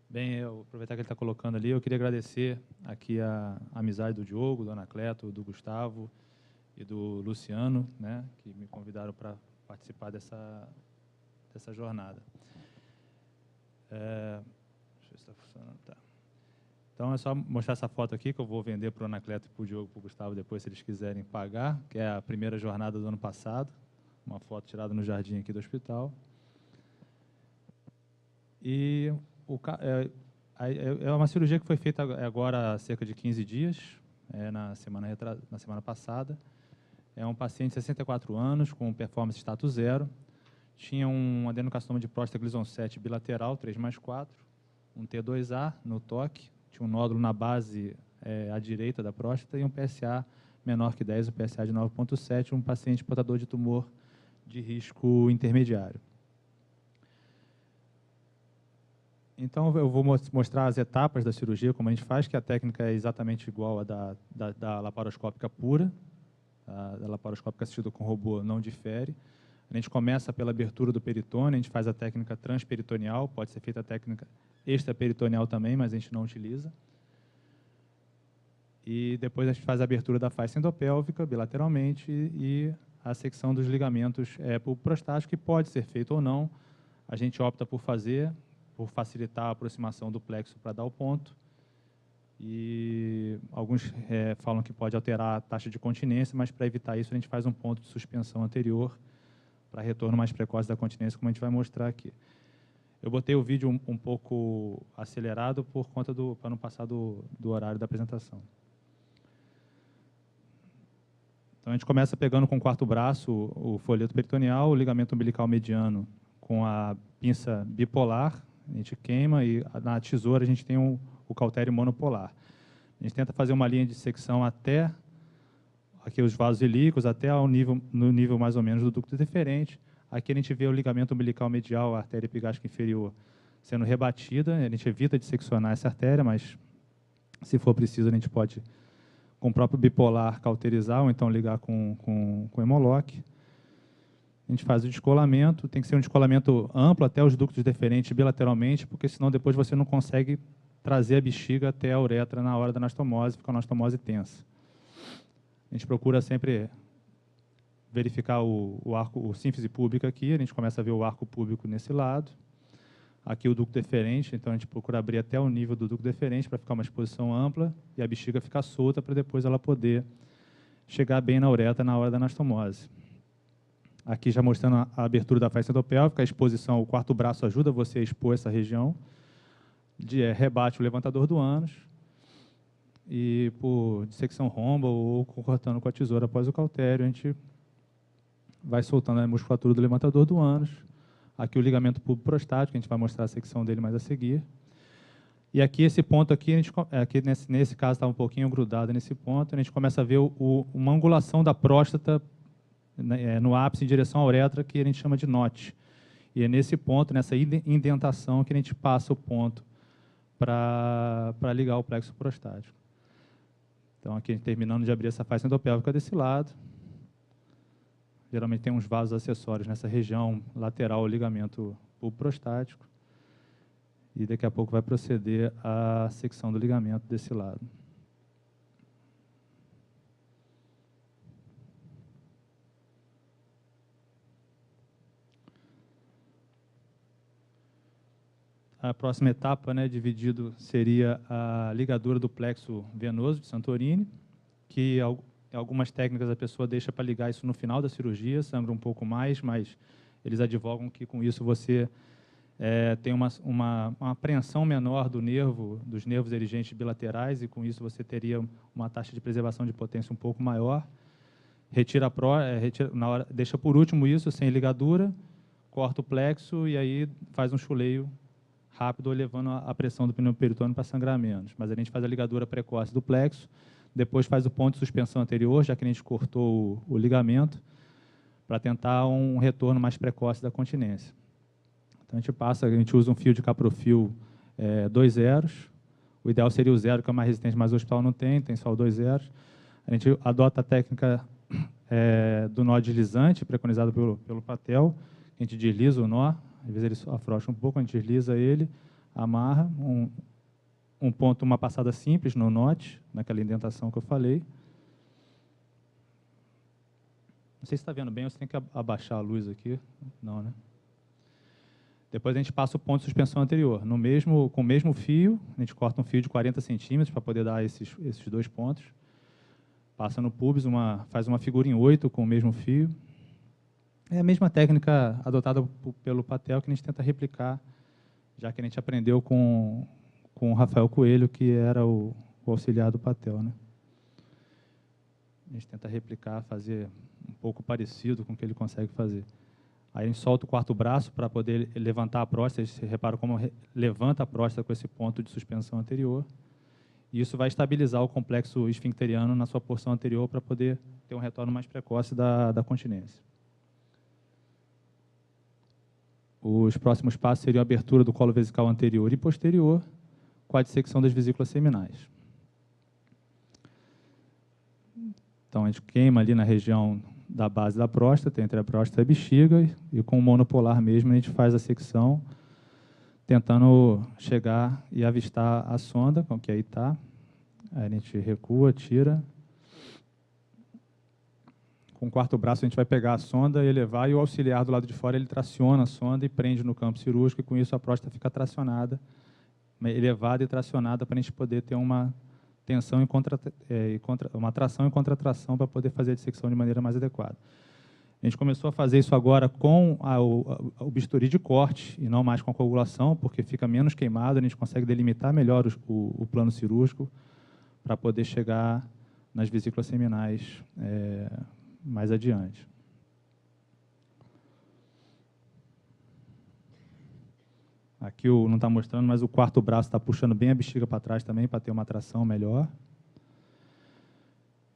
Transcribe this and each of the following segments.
Bem, eu aproveitar que ele está colocando ali, eu queria agradecer aqui a amizade do Diogo, do Anacleto, do Gustavo e do Luciano, né, que me convidaram para participar dessa jornada. Deixa eu ver se está funcionando. Tá. Então, é só mostrar essa foto aqui, que eu vou vender para o Anacleto, para o Diogo e para o Gustavo depois, se eles quiserem pagar, que é a primeira jornada do ano passado, uma foto tirada no jardim aqui do hospital. E é uma cirurgia que foi feita agora há cerca de 15 dias, na semana passada. É um paciente de 64 anos, com performance status 0. Tinha um adenocarcinoma de próstata Gleason 7 bilateral, 3+4, um T2A no toque, tinha um nódulo na base à direita da próstata e um PSA menor que 10, o PSA de 9,7, um paciente portador de tumor de risco intermediário. Então, eu vou mostrar as etapas da cirurgia, como a gente faz, que a técnica é exatamente igual à da laparoscópica pura. A laparoscópica assistida com robô não difere. A gente começa pela abertura do peritônio, a gente faz a técnica transperitoneal, pode ser feita a técnica extraperitoneal também, mas a gente não utiliza. E depois a gente faz a abertura da face endopélvica, bilateralmente, e a secção dos ligamentos prostático, que pode ser feito ou não. A gente opta por fazer, por facilitar a aproximação do plexo para dar o ponto. E alguns falam que pode alterar a taxa de continência, mas para evitar isso a gente faz um ponto de suspensão anterior para retorno mais precoce da continência, como a gente vai mostrar aqui. Eu botei o vídeo um pouco acelerado por conta para não passar do horário da apresentação. Então a gente começa pegando com o quarto braço o folheto peritoneal, o ligamento umbilical mediano com a pinça bipolar, a gente queima e na tesoura a gente tem o cautério monopolar. A gente tenta fazer uma linha de secção até aqui os vasos ilíquos, até no nível mais ou menos do ducto deferente. Aqui a gente vê o ligamento umbilical medial, a artéria epigástrica inferior, sendo rebatida. A gente evita de seccionar essa artéria, mas se for preciso a gente pode, com o próprio bipolar, cauterizar ou então ligar com hemolock. A gente faz o descolamento, tem que ser um descolamento amplo até os ductos deferentes bilateralmente, porque senão depois você não consegue trazer a bexiga até a uretra na hora da anastomose, fica a anastomose tensa. A gente procura sempre verificar o sínfise pública aqui, a gente começa a ver o arco público nesse lado. Aqui o ducto deferente, então a gente procura abrir até o nível do ducto deferente para ficar uma exposição ampla e a bexiga ficar solta para depois ela poder chegar bem na uretra na hora da anastomose. Aqui já mostrando a abertura da face endopélvica, a exposição, o quarto braço ajuda você a expor essa região, rebate o levantador do ânus, e por dissecção romba ou cortando com a tesoura após o cautério, a gente vai soltando a musculatura do levantador do ânus. Aqui o ligamento púbico prostático, a gente vai mostrar a secção dele mais a seguir. E aqui, esse ponto aqui, aqui nesse caso está um pouquinho grudado nesse ponto, a gente começa a ver uma angulação da próstata no ápice em direção à uretra, que a gente chama de note. E é nesse ponto, nessa indentação, que a gente passa o ponto para ligar o plexo prostático. Então, aqui, terminando de abrir essa face endopélvica desse lado, geralmente tem uns vasos acessórios nessa região lateral ao ligamento prostático, e daqui a pouco vai proceder a secção do ligamento desse lado. A próxima etapa, dividido, seria a ligadura do plexo venoso de Santorini, que algumas técnicas a pessoa deixa para ligar isso no final da cirurgia, sangra um pouco mais, mas eles advogam que com isso você tem uma apreensão menor dos nervos erigentes bilaterais, e com isso você teria uma taxa de preservação de potência um pouco maior. Deixa por último isso, sem ligadura, corta o plexo e aí faz um chuleio rápido, elevando a pressão do pneu peritônio para sangrar menos. Mas a gente faz a ligadura precoce do plexo, depois faz o ponto de suspensão anterior, já que a gente cortou o ligamento, para tentar um retorno mais precoce da continência. Então a gente usa um fio de caprofil 2 zeros. O ideal seria o 0, que é mais resistente, mas o hospital não tem só o 2 zeros. A gente adota a técnica do nó deslizante, preconizado pelo Patel. A gente desliza o nó, às vezes ele afrouxa um pouco, a gente desliza ele amarra, um ponto, uma passada simples no note, naquela indentação que eu falei. Não sei se está vendo bem, ou você tem que abaixar a luz aqui. Não, né? Depois a gente passa o ponto de suspensão anterior. Com o mesmo fio, a gente corta um fio de 40 centímetros para poder dar esses 2 pontos. Passa no pubis, faz uma figura em 8 com o mesmo fio. É a mesma técnica adotada pelo Patel que a gente tenta replicar, já que a gente aprendeu com o Rafael Coelho, que era o auxiliar do Patel, né? A gente tenta replicar, fazer um pouco parecido com o que ele consegue fazer. Aí a gente solta o quarto braço para poder levantar a próstata. Você repara como levanta a próstata com esse ponto de suspensão anterior. E isso vai estabilizar o complexo esfincteriano na sua porção anterior para poder ter um retorno mais precoce da continência. Os próximos passos seriam a abertura do colo vesical anterior e posterior, com a dissecção das vesículas seminais. Então, a gente queima ali na região da base da próstata, entre a próstata e a bexiga, e com o monopolar mesmo a gente faz a secção, tentando chegar e avistar a sonda, com que aí está. Aí a gente recua, tira. Com o quarto braço a gente vai pegar a sonda, elevar, e o auxiliar do lado de fora ele traciona a sonda e prende no campo cirúrgico, e com isso a próstata fica tracionada, elevada e tracionada, para a gente poder ter uma tensão uma tração e contratração para poder fazer a dissecção de maneira mais adequada. A gente começou a fazer isso agora com o bisturi de corte e não mais com a coagulação, porque fica menos queimado, a gente consegue delimitar melhor o plano cirúrgico para poder chegar nas vesículas seminais mais adiante. Aqui não está mostrando, mas o quarto braço está puxando bem a bexiga para trás também, para ter uma tração melhor.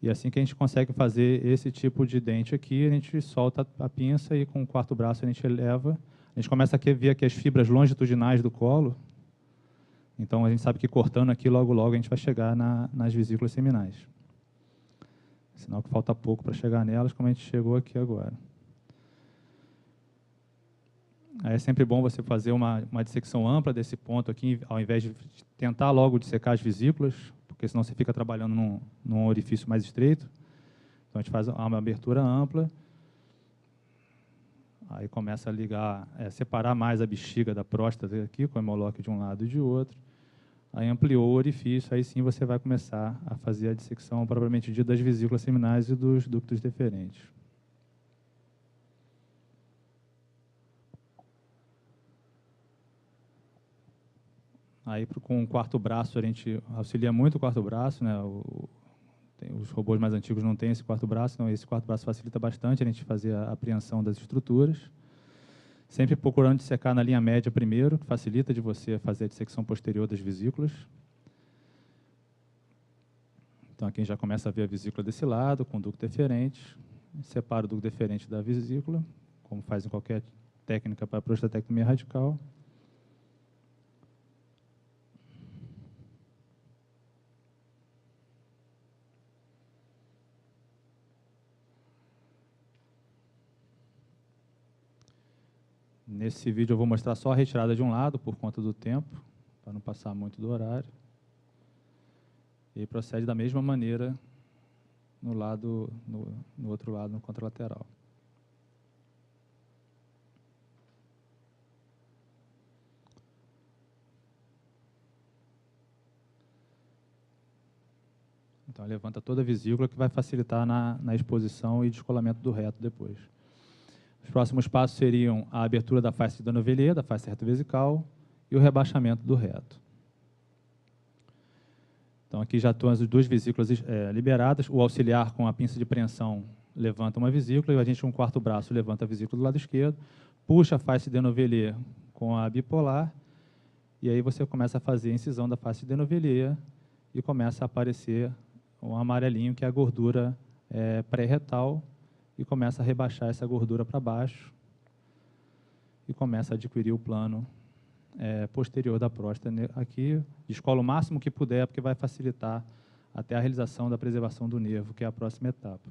E assim que a gente consegue fazer esse tipo de dente aqui, a gente solta a pinça e com o quarto braço a gente eleva. A gente começa a ver aqui as fibras longitudinais do colo. Então a gente sabe que cortando aqui, logo logo a gente vai chegar nas vesículas seminais. Sinal que falta pouco para chegar nelas, como a gente chegou aqui agora. Aí é sempre bom você fazer uma dissecção ampla desse ponto aqui, ao invés de tentar logo dissecar as vesículas, porque senão você fica trabalhando num orifício mais estreito. Então a gente faz uma abertura ampla, aí começa a ligar, separar mais a bexiga da próstata aqui, com o hemolóquio de um lado e de outro. Aí ampliou o orifício, aí sim você vai começar a fazer a dissecção propriamente dita das vesículas seminais e dos ductos deferentes. Aí, com o quarto braço, a gente auxilia muito o quarto braço, né? Os robôs mais antigos não têm esse quarto braço, então esse quarto braço facilita bastante a gente fazer a apreensão das estruturas. Sempre procurando dissecar na linha média primeiro, que facilita de você fazer a dissecção posterior das vesículas. Então, aqui a gente já começa a ver a vesícula desse lado, com o ducto deferente. Separa o ducto deferente da vesícula, como faz em qualquer técnica para prostatectomia radical. Nesse vídeo eu vou mostrar só a retirada de um lado, por conta do tempo, para não passar muito do horário. E procede da mesma maneira no outro lado, no contralateral. Então, levanta toda a vesícula, que vai facilitar na exposição e descolamento do reto depois. Os próximos passos seriam a abertura da face da novelier, da face reto-vesical, e o rebaixamento do reto. Então, aqui já estão as 2 vesículas liberadas. O auxiliar, com a pinça de preensão, levanta uma vesícula, e a gente, com o quarto braço, levanta a vesícula do lado esquerdo, puxa a face de novelier com a bipolar, e aí você começa a fazer a incisão da face de novelier e começa a aparecer um amarelinho, que é a gordura pré-retal, e começa a rebaixar essa gordura para baixo e começa a adquirir o plano posterior da próstata. Aqui, descola o máximo que puder, porque vai facilitar até a realização da preservação do nervo, que é a próxima etapa.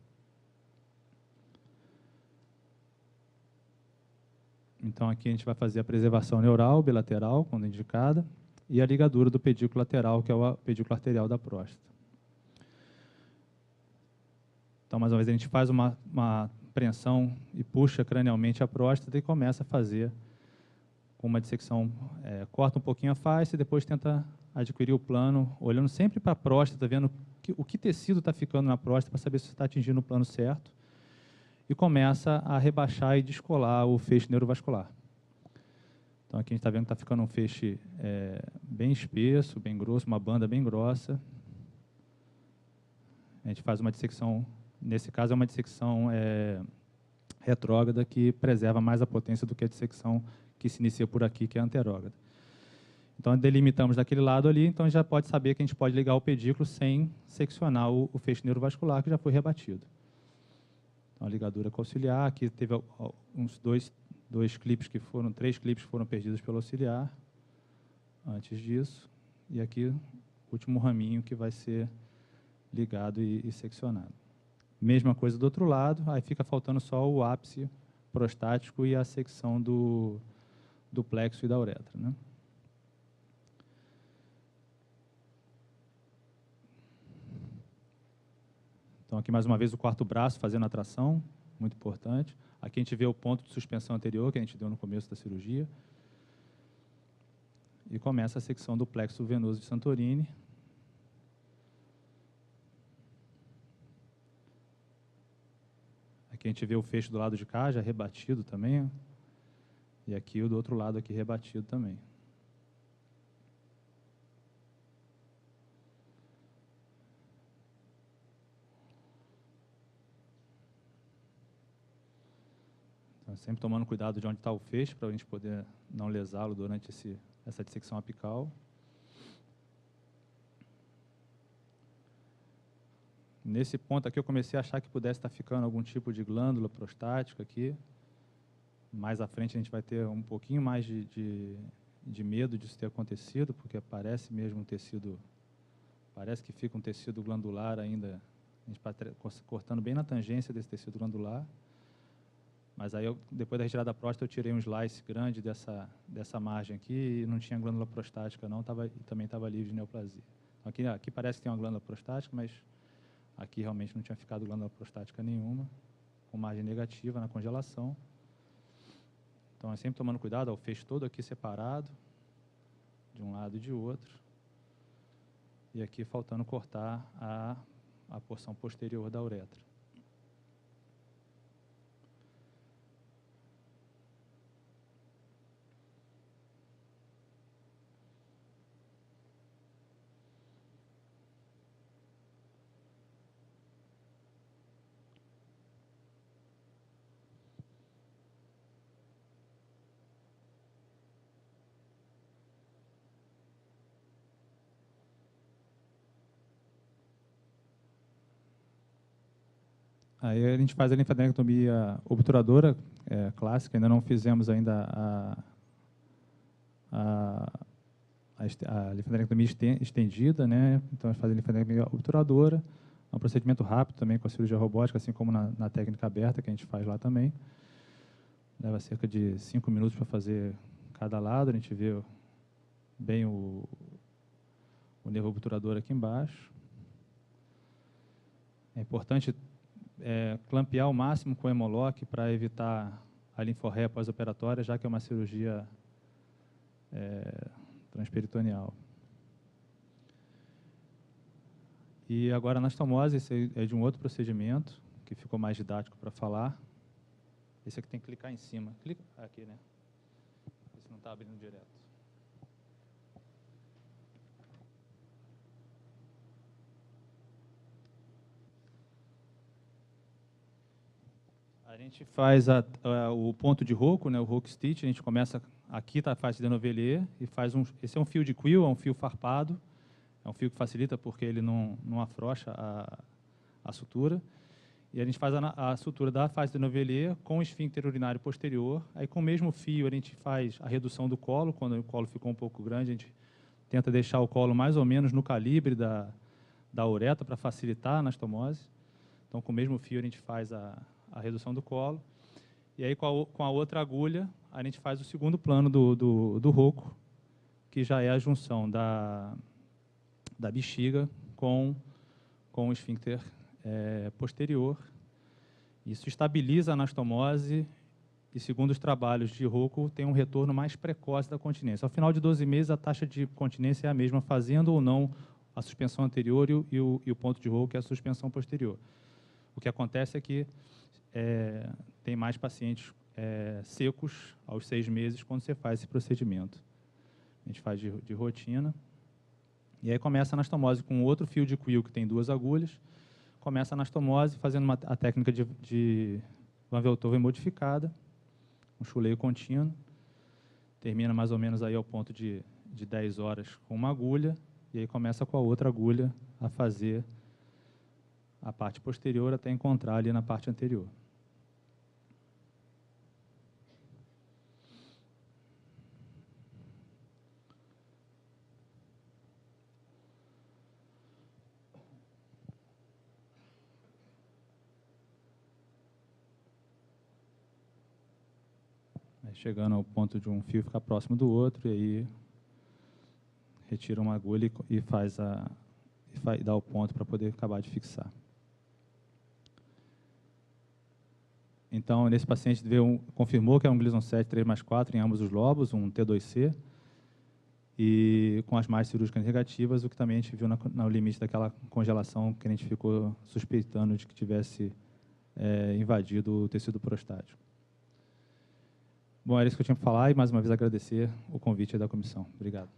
Então, aqui a gente vai fazer a preservação neural, bilateral, quando indicada, e a ligadura do pedículo lateral, que é o pedículo arterial da próstata. Então, mais uma vez, a gente faz uma preensão e puxa cranialmente a próstata e começa a fazer com uma dissecção, corta um pouquinho a face e depois tenta adquirir o plano, olhando sempre para a próstata, vendo o que tecido está ficando na próstata para saber se está atingindo o plano certo, e começa a rebaixar e descolar o feixe neurovascular. Então, aqui a gente está vendo que está ficando um feixe bem espesso, bem grosso, uma banda bem grossa. A gente faz uma dissecção, nesse caso é uma dissecção retrógrada, que preserva mais a potência do que a dissecção que se inicia por aqui, que é anterógrada. Então, delimitamos daquele lado ali, então já pode saber que a gente pode ligar o pedículo sem seccionar o feixe neurovascular, que já foi rebatido. Então, a ligadura auxiliar, aqui teve uns três clipes que foram perdidos pelo auxiliar antes disso, e aqui o último raminho que vai ser ligado e seccionado. Mesma coisa do outro lado, aí fica faltando só o ápice prostático e a secção do plexo e da uretra, né? Então, aqui mais uma vez o quarto braço fazendo a tração, muito importante. Aqui a gente vê o ponto de suspensão anterior que a gente deu no começo da cirurgia. E começa a secção do plexo venoso de Santorini. Aqui a gente vê o feixe do lado de cá, já rebatido também. E aqui o do outro lado aqui rebatido também. Então, sempre tomando cuidado de onde está o feixe, para a gente poder não lesá-lo durante essa dissecção apical. Nesse ponto aqui eu comecei a achar que pudesse estar ficando algum tipo de glândula prostática aqui. Mais à frente a gente vai ter um pouquinho mais de medo disso ter acontecido, porque parece mesmo um tecido, parece que fica um tecido glandular ainda, a gente está cortando bem na tangência desse tecido glandular. Mas aí, depois da retirada da próstata, eu tirei um slice grande dessa margem aqui e não tinha glândula prostática não, e também estava livre de neoplasia. Então, aqui parece que tem uma glândula prostática, mas aqui realmente não tinha ficado glândula prostática nenhuma, com margem negativa na congelação. Então, é sempre tomando cuidado, o feixe todo aqui separado, de um lado e de outro. E aqui faltando cortar a porção posterior da uretra. Aí a gente faz a linfadenectomia obturadora, clássica, ainda não fizemos ainda a linfadenectomia estendida, né? Então a gente faz a linfadenectomia obturadora, é um procedimento rápido também com a cirurgia robótica, assim como na técnica aberta que a gente faz lá também. Leva cerca de 5 minutos para fazer cada lado, a gente vê bem o nervo obturador aqui embaixo. É importante clampear ao máximo com o hemolock para evitar a linforreia pós-operatória, já que é uma cirurgia transperitoneal. E agora a anastomose, esse é de um outro procedimento, que ficou mais didático para falar. Esse aqui tem que clicar em cima. Clica aqui, né? Esse não está abrindo direto. A gente faz o ponto de Rocco, né, o Rocco Stitch, a gente começa aqui, tá a face de Denovellier, e faz esse é um fio de quill, é um fio farpado, é um fio que facilita porque ele não afrouxa a sutura, e a gente faz a sutura da face de Denovellier com o esfíncter urinário posterior, aí com o mesmo fio a gente faz a redução do colo, quando o colo ficou um pouco grande, a gente tenta deixar o colo mais ou menos no calibre da uretra para facilitar a anastomose, então com o mesmo fio a gente faz a redução do colo, E aí, com a outra agulha, a gente faz o segundo plano do roco, que já é a junção da bexiga com o esfíncter posterior. Isso estabiliza a anastomose e, segundo os trabalhos de Roco, tem um retorno mais precoce da continência. Ao final de 12 meses, a taxa de continência é a mesma, fazendo ou não a suspensão anterior e o ponto de Roco, que é a suspensão posterior. O que acontece é que tem mais pacientes secos aos 6 meses quando você faz esse procedimento. A gente faz de rotina. E aí começa a anastomose com outro fio de quil que tem 2 agulhas. Começa a anastomose fazendo a técnica de Van Velthoven modificada, um chuleio contínuo. Termina mais ou menos aí ao ponto de 10 horas com uma agulha, e aí começa com a outra agulha a fazer a parte posterior até encontrar ali na parte anterior. Chegando ao ponto de um fio ficar próximo do outro, e aí retira uma agulha e dá o ponto para poder acabar de fixar. Então, nesse paciente, confirmou que é um Gleason 7 3+4 em ambos os lobos, um T2C, e com as margens cirúrgicas negativas, o que também a gente viu no limite daquela congelação que a gente ficou suspeitando de que tivesse invadido o tecido prostático. Bom, era isso que eu tinha para falar, e mais uma vez agradecer o convite da comissão. Obrigado.